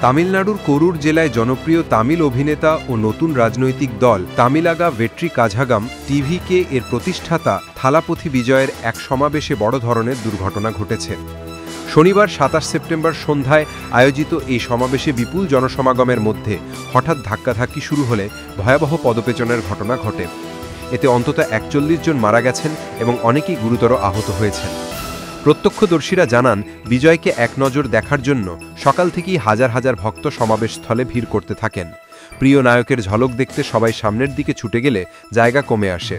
তামিলনাড়ুর করুর জেলায় জনপ্রিয় তামিল অভিনেতা ও নতুন রাজনৈতিক দল তামিলাগা ভেট্রি কাঝাগাম টিভিকে এর প্রতিষ্ঠাতা থালাপথি বিজয়ের এক সমাবেশে বড় ধরনের দুর্ঘটনা ঘটেছে। শনিবার ২৭ সেপ্টেম্বর সন্ধ্যায় আয়োজিত এই সমাবেশে বিপুল জনসমাগমের মধ্যে হঠাৎ ধাক্কাধাক্কি শুরু হলে ভয়াবহ পদপেচনের ঘটনা ঘটে। এতে অন্তত ৪১ জন মারা গেছেন এবং অনেকেই গুরুতর আহত হয়েছেন। প্রত্যক্ষদর্শীরা জানান, বিজয়কে এক নজর দেখার জন্য সকাল থেকেই হাজার হাজার ভক্ত সমাবেশস্থলে ভিড় করতে থাকেন। প্রিয় নায়কের ঝলক দেখতে সবাই সামনের দিকে ছুটে গেলে জায়গা কমে আসে।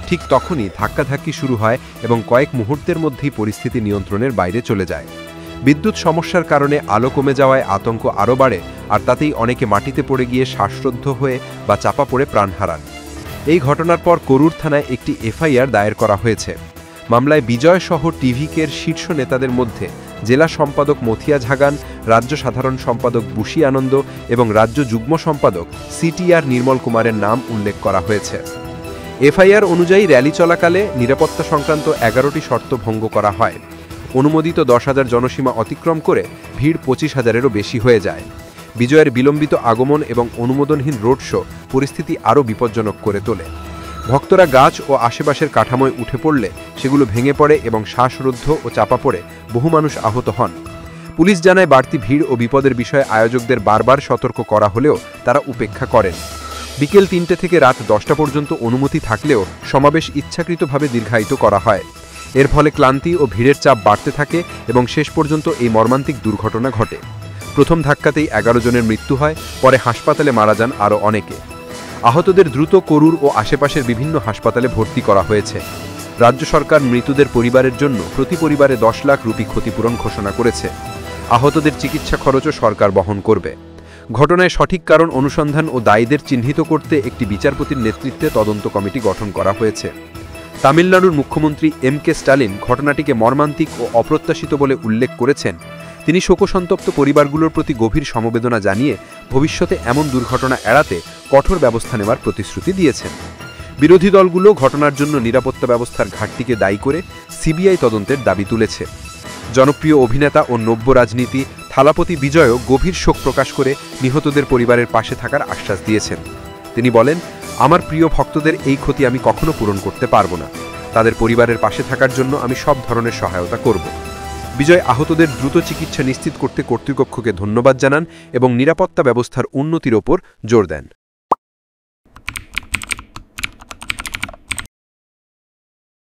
ঠিক তখনই ধাক্কাধাক্কি শুরু হয় এবং কয়েক মুহূর্তের মধ্যেই পরিস্থিতি নিয়ন্ত্রণের বাইরে চলে যায়। বিদ্যুৎ সমস্যার কারণে আলো কমে যাওয়ায় আতঙ্ক আরও বাড়ে, আর তাতেই অনেকে মাটিতে পড়ে গিয়ে শ্বাসরুদ্ধ হয়ে বা চাপা পড়ে প্রাণ হারান। এই ঘটনার পর করুর থানায় একটি এফআইআর দায়ের করা হয়েছে। মামলায় বিজয় সহ টিভিকের শীর্ষ নেতাদের মধ্যে জেলা সম্পাদক মথিয়া ঝাগান, রাজ্য সাধারণ সম্পাদক বুশি আনন্দ এবং রাজ্য যুগ্ম সম্পাদক সিটিআর নির্মল কুমারের নাম উল্লেখ করা হয়েছে। এফআইআর অনুযায়ী র্যালি চলাকালে নিরাপত্তা সংক্রান্ত ১১টি শর্ত ভঙ্গ করা হয়। অনুমোদিত ১০,০০০ জনসীমা অতিক্রম করে ভিড় ২৫,০০০-এরও বেশি হয়ে যায়। বিজয়ের বিলম্বিত আগমন এবং অনুমোদনহীন রোড শো পরিস্থিতি আরও বিপজ্জনক করে তোলে। ভক্তরা গাছ ও আশেপাশের কাঠামোয় উঠে পড়লে সেগুলো ভেঙে পড়ে এবং শ্বাসরুদ্ধ ও চাপা পড়ে বহু মানুষ আহত হন। পুলিশ জানায়, বাড়তি ভিড় ও বিপদের বিষয়ে আয়োজকদের বারবার সতর্ক করা হলেও তারা উপেক্ষা করেন। বিকেল ৩টে থেকে রাত ১০টা পর্যন্ত অনুমতি থাকলেও সমাবেশ ইচ্ছাকৃতভাবে দীর্ঘায়িত করা হয়। এর ফলে ক্লান্তি ও ভিড়ের চাপ বাড়তে থাকে এবং শেষ পর্যন্ত এই মর্মান্তিক দুর্ঘটনা ঘটে। প্রথম ধাক্কাতেই ১১ জনের মৃত্যু হয়, পরে হাসপাতালে মারা যান আরও অনেকে। আহতদের দ্রুত করুর ও আশেপাশের বিভিন্ন হাসপাতালে ভর্তি করা হয়েছে। রাজ্য সরকার মৃতদের পরিবারের জন্য প্রতি পরিবারে ১০ লাখ রুপি ক্ষতিপূরণ ঘোষণা করেছে। আহতদের চিকিৎসা খরচও সরকার বহন করবে। ঘটনায় সঠিক কারণ অনুসন্ধান ও দায়ীদের চিহ্নিত করতে একটি বিচারপতির নেতৃত্বে তদন্ত কমিটি গঠন করা হয়েছে। তামিলনাড়ুর মুখ্যমন্ত্রী এম.কে. স্টালিন ঘটনাটিকে মর্মান্তিক ও অপ্রত্যাশিত বলে উল্লেখ করেছেন। তিনি শোকসন্তপ্ত পরিবারগুলোর প্রতি গভীর সমবেদনা জানিয়ে ভবিষ্যতে এমন দুর্ঘটনা এড়াতে কঠোর ব্যবস্থা নেওয়ার প্রতিশ্রুতি দিয়েছেন। বিরোধী দলগুলো ঘটনার জন্য নিরাপত্তা ব্যবস্থার ঘাটতিকে দায়ী করে সিবিআই তদন্তের দাবি তুলেছে। জনপ্রিয় অভিনেতা ও নব্য রাজনীতি থালাপতি বিজয়ও গভীর শোক প্রকাশ করে নিহতদের পরিবারের পাশে থাকার আশ্বাস দিয়েছেন। তিনি বলেন, আমার প্রিয় ভক্তদের এই ক্ষতি আমি কখনো পূরণ করতে পারব না। তাদের পরিবারের পাশে থাকার জন্য আমি সব ধরনের সহায়তা করব। বিজয় আহতদের দ্রুত চিকিৎসা নিশ্চিত করতে কর্তৃপক্ষকে ধন্যবাদ জানান এবং নিরাপত্তা ব্যবস্থার উন্নতির ওপর জোর দেন।